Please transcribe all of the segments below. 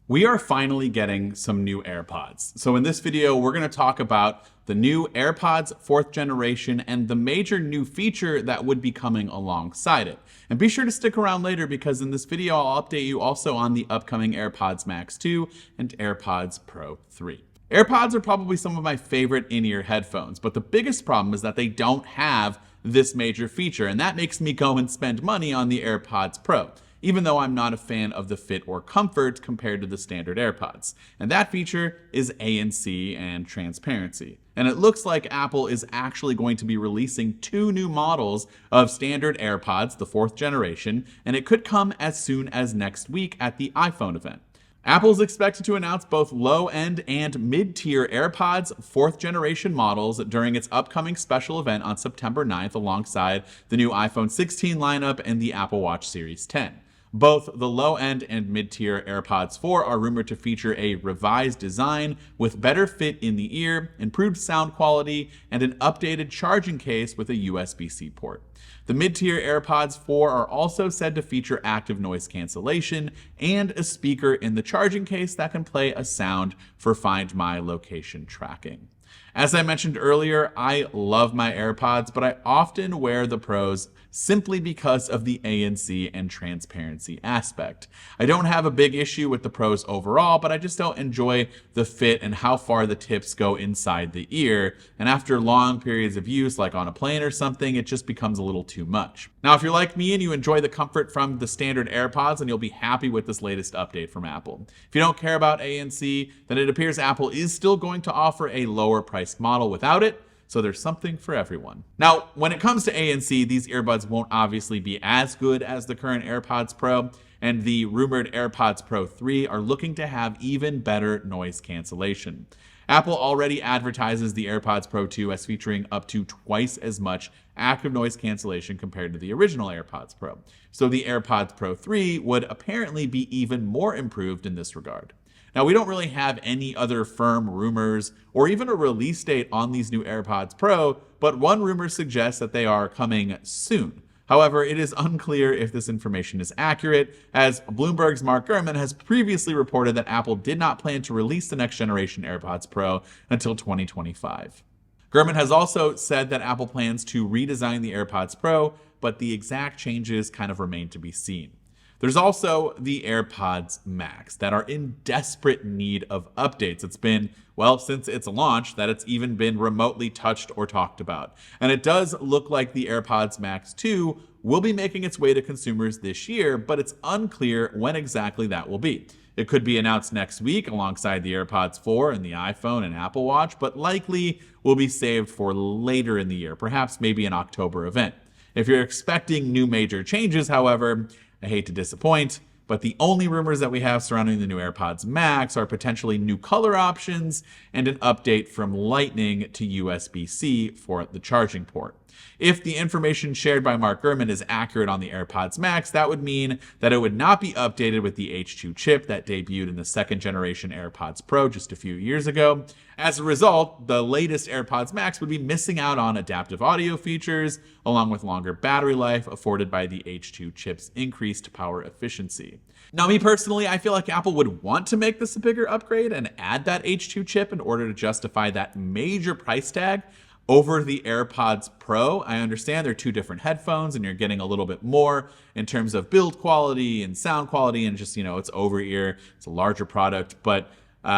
We are finally getting some new AirPods. So in this video, we're going to talk about the new AirPods 4th generation and the major new feature that would be coming alongside it. And be sure to stick around later because in this video, I'll update you also on the upcoming AirPods Max 2 and AirPods Pro 3. AirPods are probably some of my favorite in-ear headphones, but the biggest problem is that they don't have this major feature, and that makes me go and spend money on the AirPods Pro, even though I'm not a fan of the fit or comfort compared to the standard AirPods. And that feature is ANC and transparency. And it looks like Apple is actually going to be releasing 2 new models of standard AirPods, the 4th generation, and it could come as soon as next week at the iPhone event. Apple is expected to announce both low-end and mid-tier AirPods 4th generation models during its upcoming special event on September 9th alongside the new iPhone 16 lineup and the Apple Watch Series 10. Both the low-end and mid-tier AirPods 4 are rumored to feature a revised design with better fit in the ear, improved sound quality, and an updated charging case with a USB-C port. The mid-tier AirPods 4 are also said to feature active noise cancellation and a speaker in the charging case that can play a sound for Find My location tracking. As I mentioned earlier, I love my AirPods, but I often wear the Pros simply because of the ANC and transparency aspect. I don't have a big issue with the Pros overall, but I just don't enjoy the fit and how far the tips go inside the ear. And after long periods of use, like on a plane or something, it just becomes a little too much. Now, if you're like me and you enjoy the comfort from the standard AirPods, then you'll be happy with this latest update from Apple. If you don't care about ANC, then it appears Apple is still going to offer a lower priced model without it, so there's something for everyone. Now, when it comes to ANC, these earbuds won't obviously be as good as the current AirPods Pro, and the rumored AirPods Pro 3 are looking to have even better noise cancellation. Apple already advertises the AirPods Pro 2 as featuring up to twice as much active noise cancellation compared to the original AirPods Pro. So the AirPods Pro 3 would apparently be even more improved in this regard. Now, we don't really have any other firm rumors or even a release date on these new AirPods Pro, but one rumor suggests that they are coming soon. However, it is unclear if this information is accurate, as Bloomberg's Mark Gurman has previously reported that Apple did not plan to release the next generation AirPods Pro until 2025. Gurman has also said that Apple plans to redesign the AirPods Pro, but the exact changes kind of remain to be seen. There's also the AirPods Max that are in desperate need of updates. It's been, well, since its launch that it's even been remotely touched or talked about. And it does look like the AirPods Max 2 will be making its way to consumers this year, but it's unclear when exactly that will be. It could be announced next week alongside the AirPods 4 and the iPhone and Apple Watch, but likely will be saved for later in the year, perhaps maybe an October event. If you're expecting new major changes, however, I hate to disappoint, but the only rumors that we have surrounding the new AirPods Max are potentially new color options and an update from Lightning to USB-C for the charging port. If the information shared by Mark Gurman is accurate on the AirPods Max, that would mean that it would not be updated with the H2 chip that debuted in the 2nd generation AirPods Pro just a few years ago. As a result, the latest AirPods Max would be missing out on adaptive audio features, along with longer battery life afforded by the H2 chip's increased power efficiency. Now, me personally, I feel like Apple would want to make this a bigger upgrade and add that H2 chip in order to justify that major price tag over the AirPods Pro. I understand they're 2 different headphones and you're getting a little bit more in terms of build quality and sound quality and just, it's over ear, it's a larger product, but the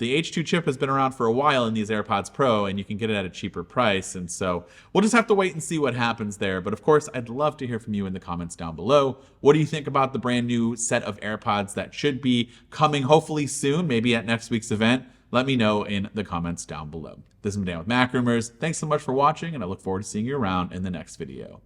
H2 chip has been around for a while in these AirPods Pro and you can get it at a cheaper price. And so we'll just have to wait and see what happens there. But of course, I'd love to hear from you in the comments down below. What do you think about the brand new set of AirPods that should be coming hopefully soon, maybe at next week's event? Let me know in the comments down below. This has been Dan with MacRumors. Thanks so much for watching, and I look forward to seeing you around in the next video.